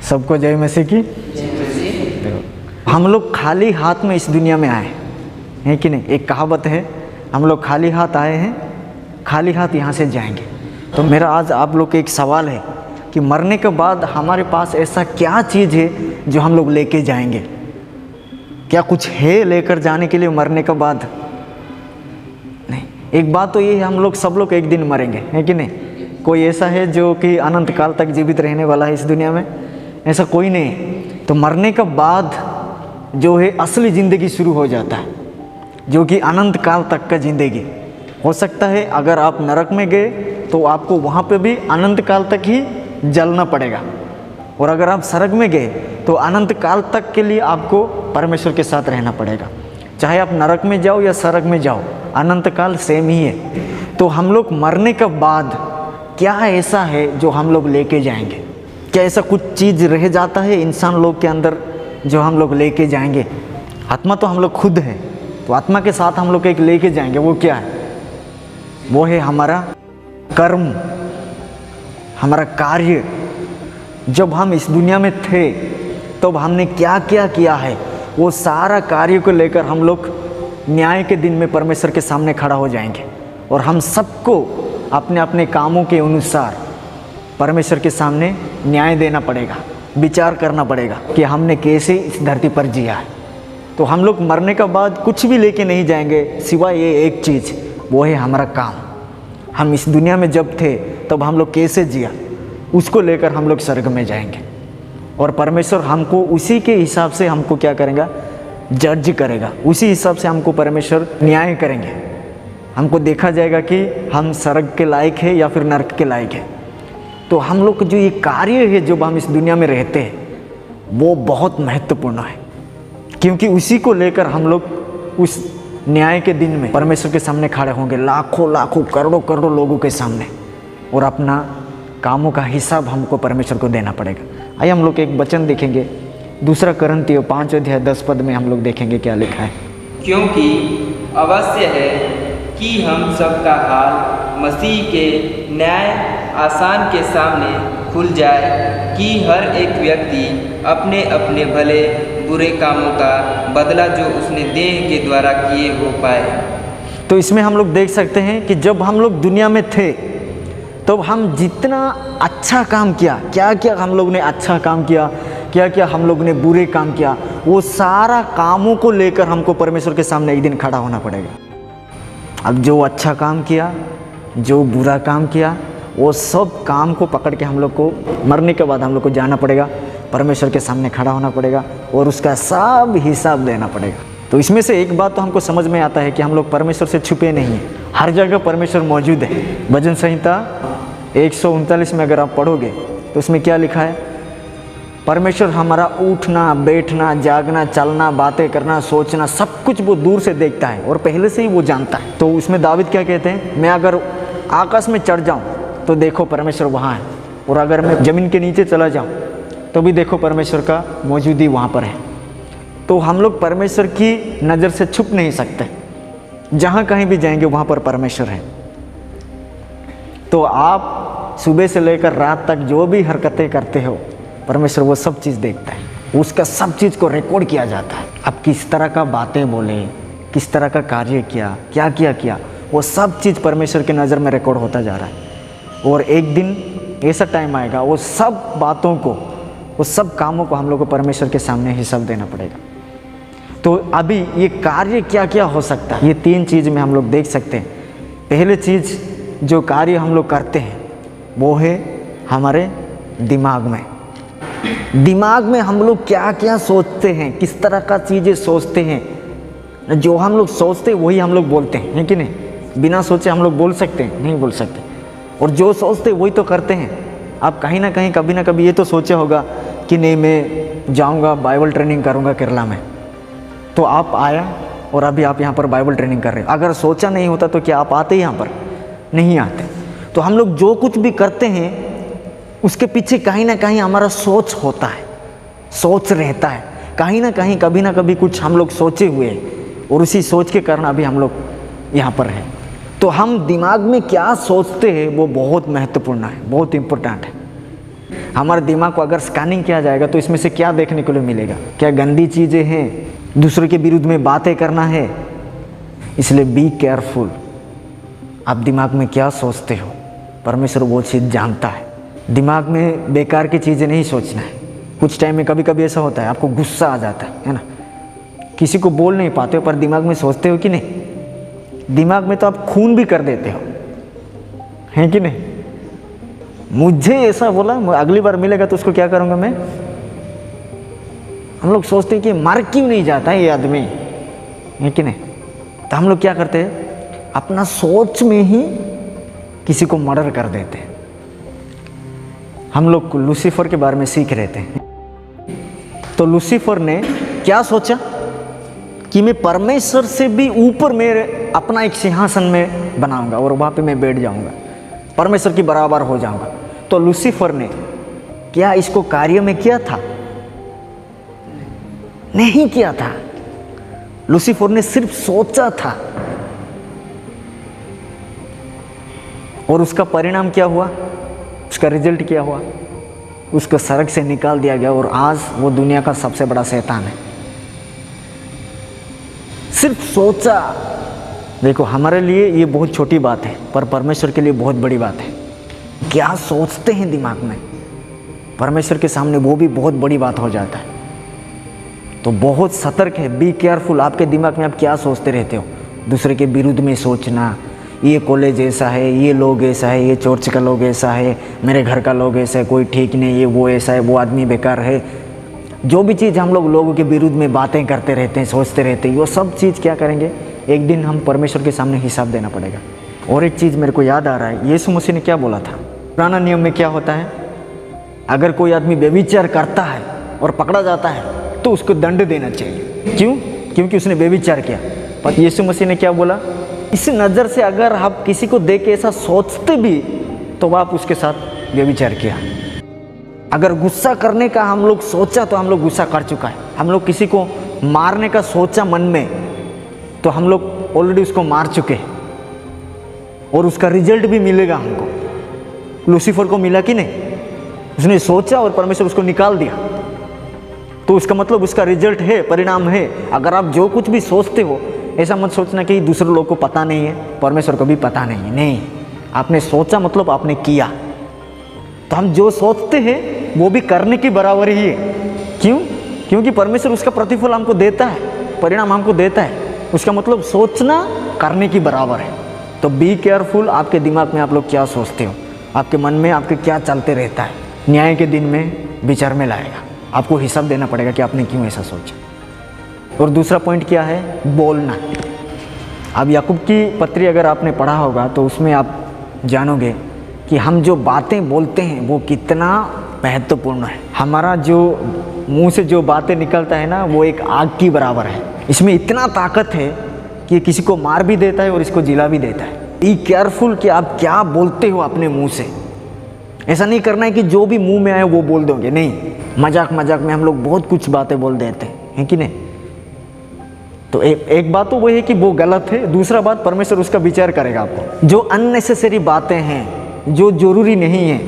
सबको जय मसीह की। हम लोग खाली हाथ में इस दुनिया में आए हैं कि नहीं। एक कहावत है, हम लोग खाली हाथ आए हैं, खाली हाथ यहाँ से जाएंगे। तो मेरा आज आप लोग के एक सवाल है कि मरने के बाद हमारे पास ऐसा क्या चीज़ है जो हम लोग लेके जाएंगे? क्या कुछ है लेकर जाने के लिए मरने के बाद? नहीं। एक बात तो ये है, हम लोग सब लोग एक दिन मरेंगे, है कि नहीं। कोई ऐसा है जो कि अनंत काल तक जीवित रहने वाला है इस दुनिया में? ऐसा कोई नहीं है। तो मरने के बाद जो है असली ज़िंदगी शुरू हो जाता है, जो कि अनंत काल तक का ज़िंदगी। हो सकता है अगर आप नरक में गए तो आपको वहाँ पे भी अनंत काल तक ही जलना पड़ेगा, और अगर आप स्वर्ग में गए तो अनंत काल तक के लिए आपको परमेश्वर के साथ रहना पड़ेगा। चाहे आप नरक में जाओ या स्वर्ग में जाओ, अनंत काल सेम ही है। तो हम लोग मरने के बाद क्या ऐसा है जो हम लोग लेके जाएंगे? क्या ऐसा कुछ चीज़ रह जाता है इंसान लोग के अंदर जो हम लोग लेके जाएंगे? आत्मा तो हम लोग खुद है, तो आत्मा के साथ हम लोग एक लेके जाएंगे। वो क्या है? वो है हमारा कर्म, हमारा कार्य। जब हम इस दुनिया में थे तब हमने क्या क्या किया है, वो सारा कार्य को लेकर हम लोग न्याय के दिन में परमेश्वर के सामने खड़ा हो जाएंगे, और हम सबको अपने अपने कामों के अनुसार परमेश्वर के सामने न्याय देना पड़ेगा, विचार करना पड़ेगा कि हमने कैसे इस धरती पर जिया है। तो हम लोग मरने के बाद कुछ भी लेके नहीं जाएंगे सिवाय ये एक चीज़, वो है हमारा काम। हम इस दुनिया में जब थे तब हम लोग कैसे जिया, उसको लेकर हम लोग स्वर्ग में जाएंगे, और परमेश्वर हमको उसी के हिसाब से हमको क्या करेगा, जज करेगा। उसी हिसाब से हमको परमेश्वर न्याय करेंगे। हमको देखा जाएगा कि हम स्वर्ग के लायक है या फिर नरक के लायक है। तो हम लोग जो ये कार्य है जब हम इस दुनिया में रहते हैं वो बहुत महत्वपूर्ण है, क्योंकि उसी को लेकर हम लोग उस न्याय के दिन में परमेश्वर के सामने खड़े होंगे, लाखों लाखों करोड़ों करोड़ों लोगों के सामने, और अपना कामों का हिसाब हमको परमेश्वर को देना पड़ेगा। आइए हम लोग एक वचन देखेंगे, 2 कुरिन्थियों 5:10 में हम लोग देखेंगे क्या लिखा है। क्योंकि अवश्य है कि हम सबका हाल मसीह के न्याय आसान के सामने खुल जाए, कि हर एक व्यक्ति अपने अपने भले बुरे कामों का बदला जो उसने देह के द्वारा किए हो पाए। तो इसमें हम लोग देख सकते हैं कि जब हम लोग दुनिया में थे तो हम जितना अच्छा काम किया, क्या क्या हम लोग ने अच्छा काम किया, क्या क्या हम लोग ने बुरे काम किया, वो सारा कामों को लेकर हमको परमेश्वर के सामने एक दिन खड़ा होना पड़ेगा। अब जो अच्छा काम किया, जो बुरा काम किया, वो सब काम को पकड़ के हम लोग को मरने के बाद हम लोग को जाना पड़ेगा, परमेश्वर के सामने खड़ा होना पड़ेगा, और उसका सब हिसाब देना पड़ेगा। तो इसमें से एक बात तो हमको समझ में आता है कि हम लोग परमेश्वर से छुपे नहीं हैं, हर जगह परमेश्वर मौजूद है। भजन संहिता 139 में अगर आप पढ़ोगे तो उसमें क्या लिखा है? परमेश्वर हमारा उठना, बैठना, जागना, चलना, बातें करना, सोचना, सब कुछ वो दूर से देखता है और पहले से ही वो जानता है। तो उसमें दावीद क्या कहते हैं? मैं अगर आकाश में चढ़ जाऊं तो देखो परमेश्वर वहाँ है, और अगर मैं ज़मीन के नीचे चला जाऊं तो भी देखो परमेश्वर का मौजूदी वहाँ पर है। तो हम लोग परमेश्वर की नज़र से छुप नहीं सकते, जहाँ कहीं भी जाएंगे वहाँ पर परमेश्वर है। तो आप सुबह से लेकर रात तक जो भी हरकतें करते हो, परमेश्वर वो सब चीज़ देखता है, उसका सब चीज़ को रिकॉर्ड किया जाता है। अब किस तरह का बातें बोले, किस तरह का कार्य किया, क्या किया, वो सब चीज़ परमेश्वर की नज़र में रिकॉर्ड होता जा रहा है। और एक दिन ऐसा टाइम आएगा, वो सब बातों को, वो सब कामों को हम लोग को परमेश्वर के सामने हिसाब देना पड़ेगा। तो अभी ये कार्य क्या क्या हो सकता है, ये 3 चीज़ में हम लोग देख सकते हैं। पहले चीज़ जो कार्य हम लोग करते हैं वो है हमारे दिमाग में। दिमाग में हम लोग क्या क्या सोचते हैं, किस तरह का चीज़ें सोचते हैं। जो हम लोग सोचते हैं वही हम लोग बोलते हैं, है कि नहीं? बिना सोचे हम लोग बोल सकते हैं? नहीं बोल सकते। और जो सोचते वही तो करते हैं। आप कहीं ना कहीं कभी ना कभी ये तो सोचा होगा कि नहीं मैं जाऊंगा बाइबल ट्रेनिंग करूंगा केरला में, तो आप आया और अभी आप यहाँ पर बाइबल ट्रेनिंग कर रहे हो। अगर सोचा नहीं होता तो क्या आप आते यहाँ पर? नहीं आते। तो हम लोग जो कुछ भी करते हैं उसके पीछे कहीं ना कहीं हमारा सोच होता है, सोच रहता है, कहीं ना कहीं कभी ना कभी कुछ हम लोग सोचे हुए हैं, और उसी सोच के कारण अभी हम लोग यहाँ पर हैं। तो हम दिमाग में क्या सोचते हैं वो बहुत महत्वपूर्ण है, बहुत इम्पोर्टेंट है। हमारे दिमाग को अगर स्कैनिंग किया जाएगा तो इसमें से क्या देखने को मिलेगा? क्या गंदी चीज़ें हैं, दूसरों के विरुद्ध में बातें करना है। इसलिए बी केयरफुल, आप दिमाग में क्या सोचते हो, परमेश्वर वो चीज़ जानता है। दिमाग में बेकार की चीज़ें नहीं सोचना है। कुछ टाइम में कभी कभी ऐसा होता है, आपको गुस्सा आ जाता है ना, किसी को बोल नहीं पाते हो पर दिमाग में सोचते हो कि नहीं? दिमाग में तो आप खून भी कर देते हो, है कि नहीं? मुझे ऐसा बोला, अगली बार मिलेगा तो उसको क्या करूँगा मैं? हम लोग सोचते हैं कि मर क्यों नहीं जाता है ये आदमी, है कि नहीं? तो हम लोग क्या करते हैं, अपना सोच में ही किसी को मर्डर कर देते हैं। हम लोग लूसीफर के बारे में सीख रहे थे, तो लूसीफर ने क्या सोचा कि मैं परमेश्वर से भी ऊपर मेरे अपना एक सिंहासन में बनाऊंगा और वहाँ पे मैं बैठ जाऊंगा, परमेश्वर की बराबर हो जाऊंगा। तो लूसीफर ने क्या इसको कार्य में किया था? नहीं किया था। लूसीफर ने सिर्फ सोचा था और उसका परिणाम क्या हुआ, उसका रिजल्ट क्या हुआ? उसको सड़क से निकाल दिया गया और आज वो दुनिया का सबसे बड़ा शैतान है। सिर्फ सोचा। देखो, हमारे लिए ये बहुत छोटी बात है पर परमेश्वर के लिए बहुत बड़ी बात है। क्या सोचते हैं दिमाग में, परमेश्वर के सामने वो भी बहुत बड़ी बात हो जाता है। तो बहुत सतर्क है, बी केयरफुल। आपके दिमाग में आप क्या सोचते रहते हो? दूसरे के विरुद्ध में सोचना, ये कॉलेज ऐसा है, ये लोग ऐसा है, ये चर्च का लोग ऐसा है, मेरे घर का लोग ऐसा है, कोई ठीक नहीं, ये वो ऐसा है, वो आदमी बेकार है। जो भी चीज़ हम लोग लोगों के विरुद्ध में बातें करते रहते हैं, सोचते रहते हैं, वो सब चीज़ क्या करेंगे, एक दिन हम परमेश्वर के सामने हिसाब देना पड़ेगा। और एक चीज़ मेरे को याद आ रहा है, यीशु मसीह ने क्या बोला था? पुराना नियम में क्या होता है, अगर कोई आदमी व्यभिचार करता है और पकड़ा जाता है तो उसको दंड देना चाहिए। क्यों? क्योंकि उसने व्यभिचार किया। पर यीशु मसीह ने क्या बोला, इस नज़र से अगर आप किसी को देख के ऐसा सोचते भी तो आप उसके साथ व्यभिचार किया। अगर गुस्सा करने का हम लोग सोचा तो हम लोग गुस्सा कर चुका है। हम लोग किसी को मारने का सोचा मन में तो हम लोग ऑलरेडी उसको मार चुके हैं और उसका रिजल्ट भी मिलेगा हमको। लूसीफर को मिला कि नहीं? उसने सोचा और परमेश्वर उसको निकाल दिया, तो उसका मतलब उसका रिजल्ट है, परिणाम है। अगर आप जो कुछ भी सोचते हो, ऐसा मत सोचना कि दूसरे लोग को पता नहीं है, परमेश्वर को भी पता नहीं है। नहीं, आपने सोचा मतलब आपने किया। तो हम जो सोचते हैं वो भी करने की बराबर ही है। क्यों? क्योंकि परमेश्वर उसका प्रतिफल हमको देता है, परिणाम हमको देता है। उसका मतलब सोचना करने की बराबर है। तो बी केयरफुल, आपके दिमाग में आप लोग क्या सोचते हो, आपके मन में आपके क्या चलते रहता है, न्याय के दिन में विचार में लाएगा। आपको हिसाब देना पड़ेगा कि आपने क्यों ऐसा सोचा। और दूसरा पॉइंट क्या है, बोलना। अब याकूब की पत्री अगर आपने पढ़ा होगा तो उसमें आप जानोगे कि हम जो बातें बोलते हैं वो कितना महत्वपूर्ण है। हमारा जो मुंह से जो बातें निकलता है ना, वो एक आग की बराबर है। इसमें इतना ताकत है कि ये किसी को मार भी देता है और इसको जिला भी देता है। बी केयरफुल कि आप क्या बोलते हो अपने मुंह से। ऐसा नहीं करना है कि जो भी मुंह में आए वो बोल दोगे, नहीं। मजाक मजाक में हम लोग बहुत कुछ बातें बोल देते हैं कि नहीं? तो एक बात तो वो है कि वो गलत है, दूसरा बात परमेश्वर उसका विचार करेगा आपको। जो अननेसेसरी बातें हैं, जो जरूरी नहीं है,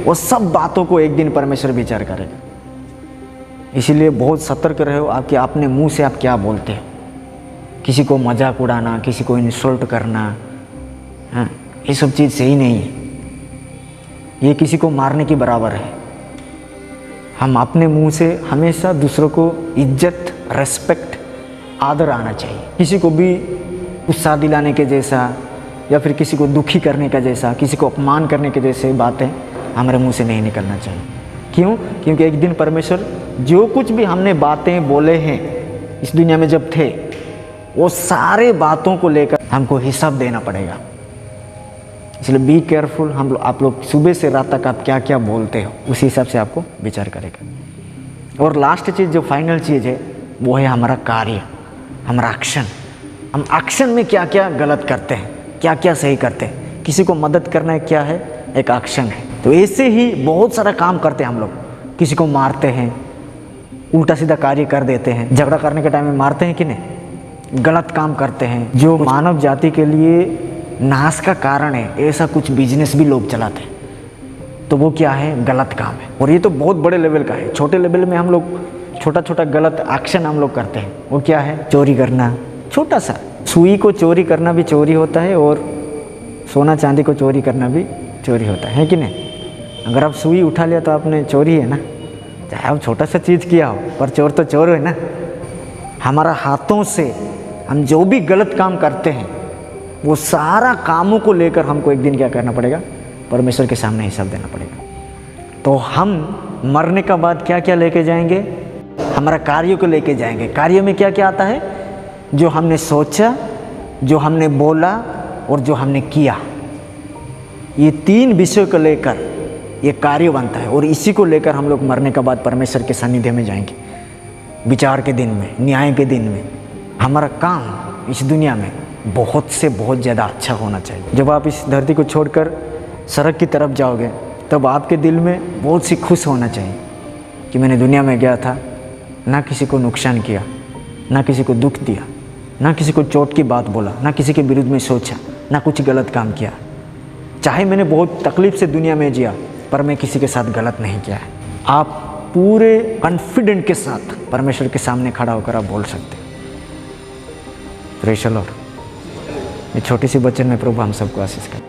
वो सब बातों को एक दिन परमेश्वर विचार करेगा। इसीलिए बहुत सतर्क रहो आपके अपने मुंह से आप क्या बोलते हो। किसी को मजाक उड़ाना, किसी को इंसल्ट करना, हाँ, ये सब चीज़ सही नहीं है। ये किसी को मारने की बराबर है। हम अपने मुंह से हमेशा दूसरों को इज्जत, रेस्पेक्ट, आदर आना चाहिए। किसी को भी उत्साह दिलाने के जैसा या फिर किसी को दुखी करने का जैसा, किसी को अपमान करने के जैसे बातें हमारे मुंह से नहीं निकलना चाहिए। क्यों? क्योंकि एक दिन परमेश्वर जो कुछ भी हमने बातें बोले हैं इस दुनिया में जब थे, वो सारे बातों को लेकर हमको हिसाब देना पड़ेगा। इसलिए बी केयरफुल। आप लोग सुबह से रात तक आप क्या क्या बोलते हो, उसी हिसाब से आपको विचार करेगा। और लास्ट चीज़, जो फाइनल चीज़ है, वो है हमारा कार्य, हमारा एक्शन। हम एक्शन में क्या क्या गलत करते हैं, क्या क्या सही करते हैं। किसी को मदद करना है, क्या है, एक एक्शन है। तो ऐसे ही बहुत सारा काम करते हैं हम लोग। किसी को मारते हैं, उल्टा सीधा कार्य कर देते हैं, झगड़ा करने के टाइम में मारते हैं कि नहीं, गलत काम करते हैं। जो मानव जाति के लिए नाश का कारण है, ऐसा कुछ बिजनेस भी लोग चलाते हैं। तो वो क्या है, गलत काम है। और ये तो बहुत बड़े लेवल का है। छोटे लेवल में हम लोग छोटा छोटा गलत एक्शन हम लोग करते हैं। वो क्या है, चोरी करना, छोटा सा। सुई को चोरी करना भी चोरी होता है और सोना चांदी को चोरी करना भी चोरी होता है कि नहीं। अगर आप सुई उठा लिया तो आपने चोरी है ना, चाहे आप छोटा सा चीज़ किया हो, पर चोर तो चोर है ना। हमारा हाथों से हम जो भी गलत काम करते हैं वो सारा कामों को लेकर हमको एक दिन क्या करना पड़ेगा, परमेश्वर के सामने हिसाब देना पड़ेगा। तो हम मरने का बाद क्या क्या लेके जाएंगे, हमारा कार्यों को लेके जाएंगे। कार्य में क्या क्या आता है, जो हमने सोचा, जो हमने बोला और जो हमने किया, ये 3 विषयों को लेकर ये कार्य बनता है। और इसी को लेकर हम लोग मरने के बाद परमेश्वर के सानिध्य में जाएंगे, विचार के दिन में, न्याय के दिन में। हमारा काम इस दुनिया में बहुत से बहुत ज़्यादा अच्छा होना चाहिए। जब आप इस धरती को छोड़कर सड़क की तरफ जाओगे तब आपके दिल में बहुत सी खुश होना चाहिए कि मैंने दुनिया में गया था, ना किसी को नुकसान किया, ना किसी को दुख दिया, ना किसी को चोट की बात बोला, ना किसी के विरुद्ध में सोचा, ना कुछ गलत काम किया। चाहे मैंने बहुत तकलीफ से दुनिया में जिया, पर मैं किसी के साथ गलत नहीं किया है। आप पूरे कॉन्फिडेंट के साथ परमेश्वर के सामने खड़ा होकर आप बोल सकते हैं। Praise the Lord. ये छोटी सी वचन में प्रभु हम सबको आशीष करें।